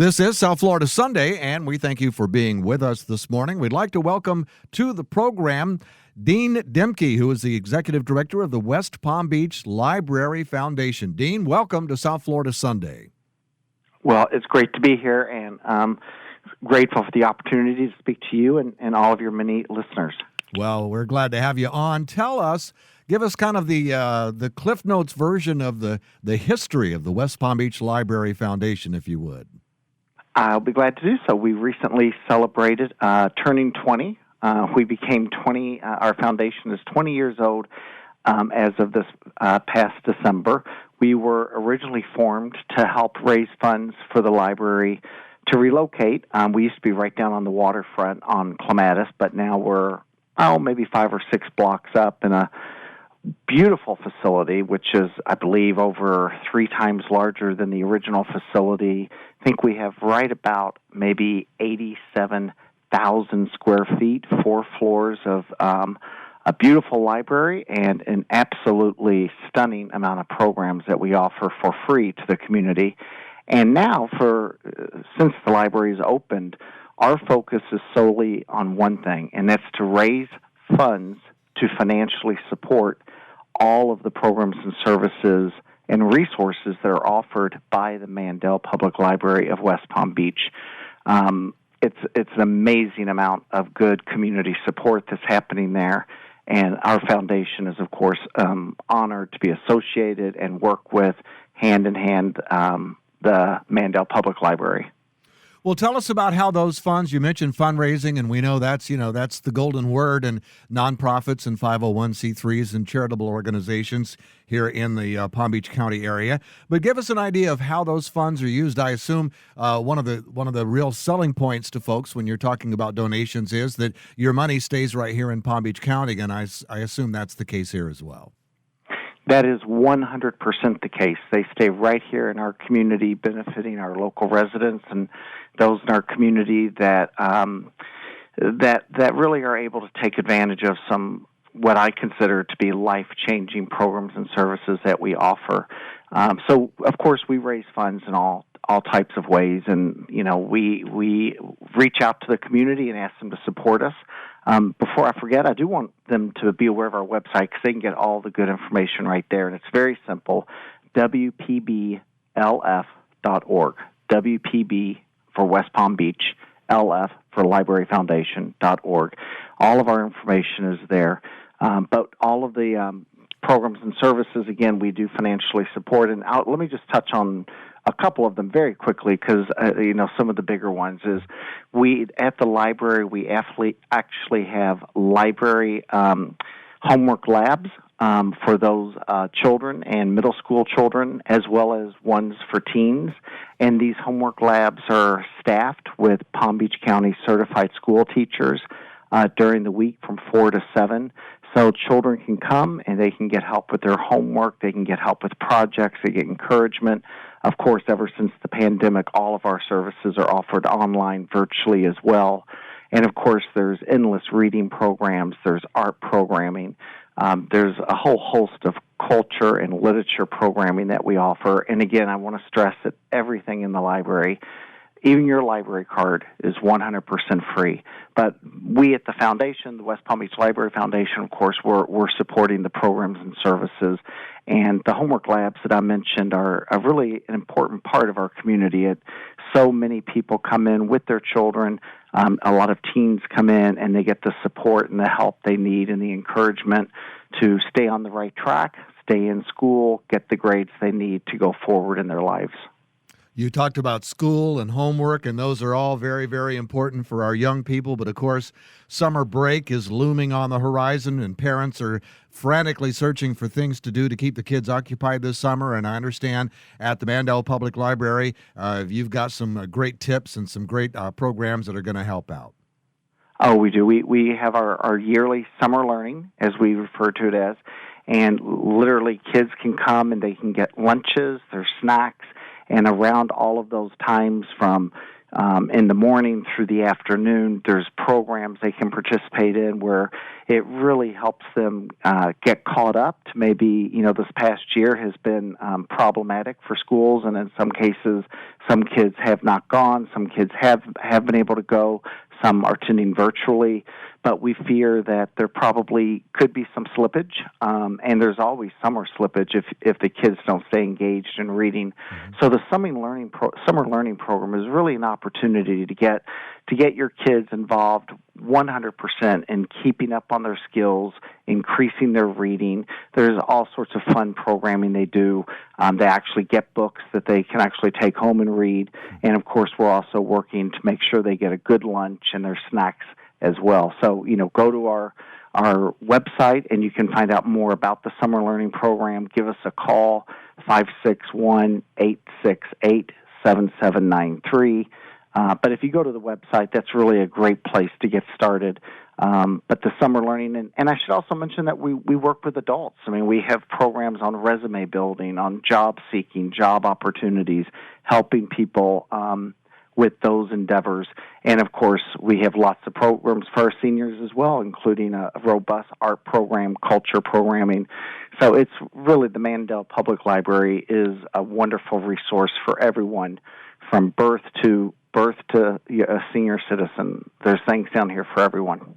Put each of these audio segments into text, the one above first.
This is South Florida Sunday, and we thank you for being with us this morning. We'd like to welcome to the program Dean Dimke, who is the Executive Director of the West Palm Beach Library Foundation. Dean, welcome to South Florida Sunday. Well, it's great to be here, and I'm grateful for the opportunity to speak to you and all of your many listeners. Well, we're glad to have you on. Give us kind of the Cliff Notes version of the history of the West Palm Beach Library Foundation, if you would. I'll be glad to do so. We recently celebrated turning 20. We became 20. Our foundation is 20 years old as of this past December. We were originally formed to help raise funds for the library to relocate. We used to be right down on the waterfront on Clematis, but now we're maybe 5 or 6 blocks up in a beautiful facility, which is, I believe, over 3 times larger than the original facility. I think we have right about maybe 87,000 square feet, 4 floors of a beautiful library, and an absolutely stunning amount of programs that we offer for free to the community. And now, since the library is opened, our focus is solely on one thing, and that's to raise funds to financially support all of the programs and services and resources that are offered by the Mandel Public Library of West Palm Beach. It's an amazing amount of good community support that's happening there, and our foundation is, of course, honored to be associated and work with hand in hand the Mandel Public Library. Well, tell us about how those funds, you mentioned fundraising, and we know that's the golden word in nonprofits and 501c3s and charitable organizations here in the Palm Beach County area. But give us an idea of how those funds are used. I assume one of the real selling points to folks when you're talking about donations is that your money stays right here in Palm Beach County, and I assume that's the case here as well. That is 100% the case. They stay right here in our community, benefiting our local residents and those in our community that really are able to take advantage of some what I consider to be life-changing programs and services that we offer. So, of course, we raise funds in all types of ways, and we reach out to the community and ask them to support us. Before I forget, I do want them to be aware of our website because they can get all the good information right there, and it's very simple, WPBLF.org. WPB for West Palm Beach, LF for libraryfoundation.org. All of our information is there, but all of the programs and services, again, we do financially support. And let me just touch on a couple of them very quickly because, some of the bigger ones is at the library, we actually have library homework labs for those children and middle school children, as well as ones for teens. And these homework labs are staffed with Palm Beach County certified school teachers during the week from 4 to 7. So children can come and they can get help with their homework. They can get help with projects. They get encouragement. Of course, ever since the pandemic, all of our services are offered online virtually as well. And, of course, there's endless reading programs. There's art programming. There's a whole host of culture and literature programming that we offer. And, again, I want to stress that everything in the library, even your library card, is 100% free. But we at the foundation, the West Palm Beach Library Foundation, of course, we're supporting the programs and services. And the homework labs that I mentioned are really an important part of our community. So many people come in with their children. A lot of teens come in, and they get the support and the help they need and the encouragement to stay on the right track, stay in school, get the grades they need to go forward in their lives. You talked about school and homework, and those are all very, very important for our young people. But, of course, summer break is looming on the horizon, and parents are frantically searching for things to do to keep the kids occupied this summer. And I understand at the Mandel Public Library, you've got some great tips and some great programs that are going to help out. Oh, we do. We have our yearly summer learning, as we refer to it as, and literally kids can come and they can get lunches, their snacks, and around all of those times from in the morning through the afternoon. There's programs they can participate in where it really helps them get caught up to maybe, this past year has been problematic for schools, and in some cases, some kids have not gone, some kids have been able to go, some are attending virtually, but we fear that there probably could be some slippage, and there's always summer slippage if the kids don't stay engaged in reading. Mm-hmm. So the summer learning program is really an opportunity to get your kids involved 100% in keeping up on their skills, increasing their reading. There's all sorts of fun programming they do. They actually get books that they can actually take home and read. And, of course, we're also working to make sure they get a good lunch and their snacks as well. So, go to our website and you can find out more about the summer learning program. Give us a call, 561-868-7793. But if you go to the website, that's really a great place to get started. But the summer learning, and I should also mention that we work with adults. I mean, we have programs on resume building, on job seeking, job opportunities, helping people with those endeavors. And, of course, we have lots of programs for our seniors as well, including a robust art program, culture programming. So it's really, the Mandel Public Library is a wonderful resource for everyone from birth to a senior citizen. There's things down here for everyone.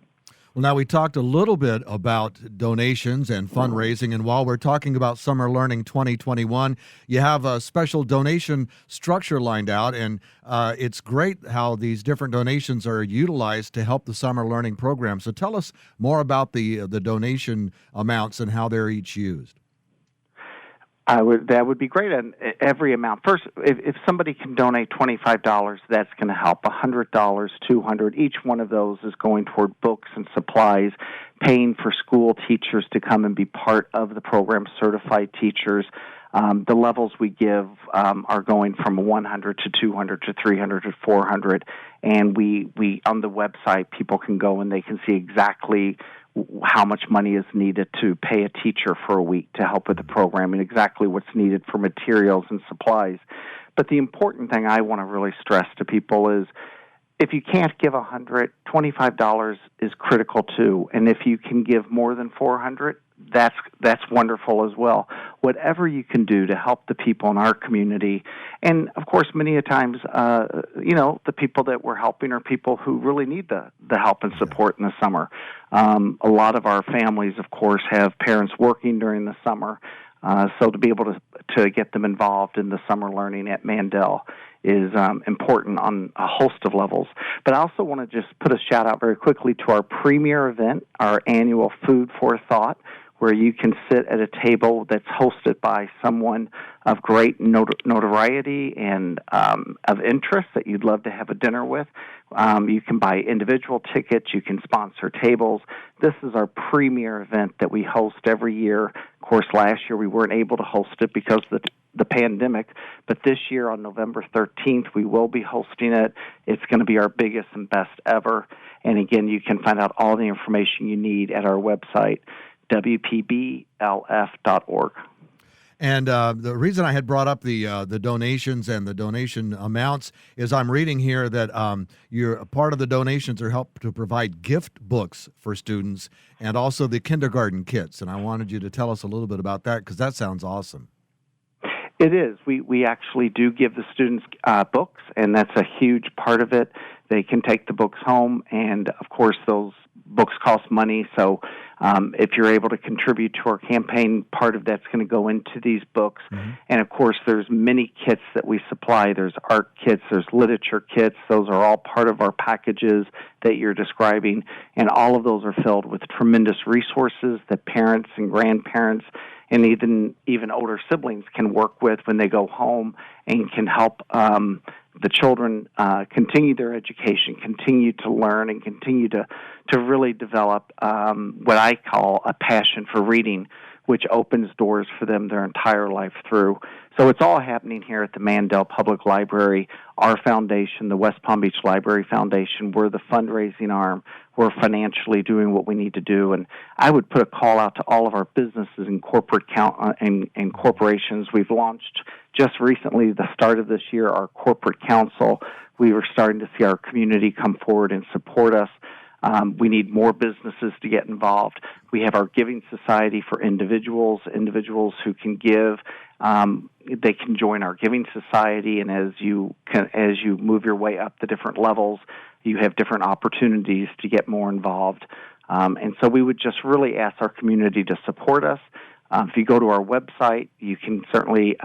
Well, now we talked a little bit about donations and fundraising, and while we're talking about Summer Learning 2021, you have a special donation structure lined out, and it's great how these different donations are utilized to help the Summer Learning program. So tell us more about the donation amounts and how they're each used. That would be great. And every amount. First, if somebody can donate $25, that's going to help. $100, $200. Each one of those is going toward books and supplies, paying for school teachers to come and be part of the program, certified teachers. The levels we give are going from 100 to 200 to 300 to 400. And we on the website, people can go and they can see exactly how much money is needed to pay a teacher for a week to help with the program and exactly what's needed for materials and supplies. But the important thing I want to really stress to people is if you can't give $100, $25 is critical too. And if you can give more than $400, that's wonderful as well. Whatever you can do to help the people in our community, and of course, many a times, the people that we're helping are people who really need the help and support in the summer. A lot of our families, of course, have parents working during the summer, so to be able to get them involved in the summer learning at Mandel is important on a host of levels. But I also want to just put a shout out very quickly to our premier event, our annual Food for Thought, where you can sit at a table that's hosted by someone of great notoriety and of interest that you'd love to have a dinner with. You can buy individual tickets. You can sponsor tables. This is our premier event that we host every year. Of course, last year we weren't able to host it because of the pandemic, but this year on November 13th, we will be hosting it. It's going to be our biggest and best ever. And again, you can find out all the information you need at our website, WPBLF.org. And the reason I had brought up the donations and the donation amounts is I'm reading here that you're part of the donations are help to provide gift books for students and also the kindergarten kits. And I wanted you to tell us a little bit about that because that sounds awesome. It is. We actually do give the students books, and that's a huge part of it. They can take the books home, and of course those books cost money, so if you're able to contribute to our campaign, part of that's going to go into these books. Mm-hmm. And of course, there's many kits that we supply. There's art kits, there's literature kits. Those are all part of our packages that you're describing, and all of those are filled with tremendous resources that parents and grandparents and even older siblings can work with when they go home and can help the children continue their education, continue to learn, and continue to really develop what I call a passion for reading, which opens doors for them their entire life through. So it's all happening here at the Mandel Public Library. Our foundation, the West Palm Beach Library Foundation, we're the fundraising arm. We're financially doing what we need to do. And I would put a call out to all of our businesses and corporate and corporations. We've launched just recently, the start of this year, our corporate council, we were starting to see our community come forward and support us. We need more businesses to get involved. We have our Giving Society for individuals who can give. They can join our Giving Society, and as you move your way up the different levels, you have different opportunities to get more involved. And so we would just really ask our community to support us. If you go to our website, you can certainly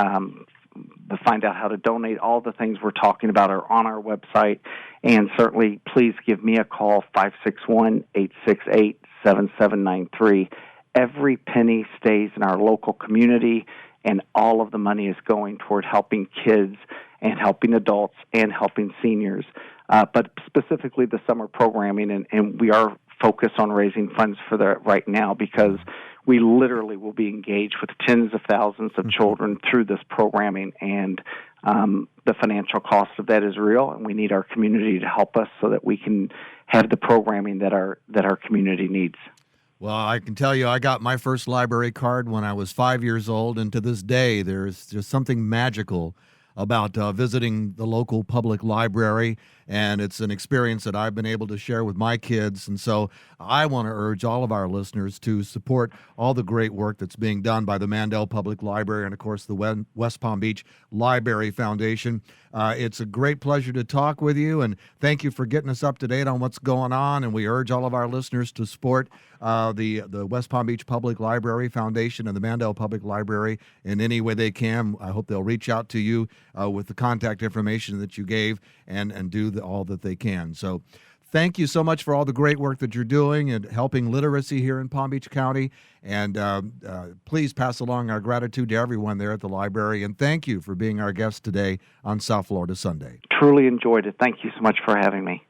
find out how to donate. All the things we're talking about are on our website. And certainly, please give me a call, 561-868-7793. Every penny stays in our local community, and all of the money is going toward helping kids and helping adults and helping seniors. But specifically the summer programming, and we are focused on raising funds for that right now because we literally will be engaged with tens of thousands of children through this programming, and the financial cost of that is real, and we need our community to help us so that we can have the programming that our community needs. Well, I can tell you I got my first library card when I was 5 years old, and to this day there's just something magical about visiting the local public library, and it's an experience that I've been able to share with my kids. And so I want to urge all of our listeners to support all the great work that's being done by the Mandel Public Library and, of course, the West Palm Beach Library Foundation. It's a great pleasure to talk with you, and thank you for getting us up to date on what's going on. And we urge all of our listeners to support the West Palm Beach Public Library Foundation and the Mandel Public Library in any way they can. I hope they'll reach out to you with the contact information that you gave and do all that they can. So thank you so much for all the great work that you're doing and helping literacy here in Palm Beach County. And please pass along our gratitude to everyone there at the library. And thank you for being our guest today on South Florida Sunday. Truly enjoyed it. Thank you so much for having me.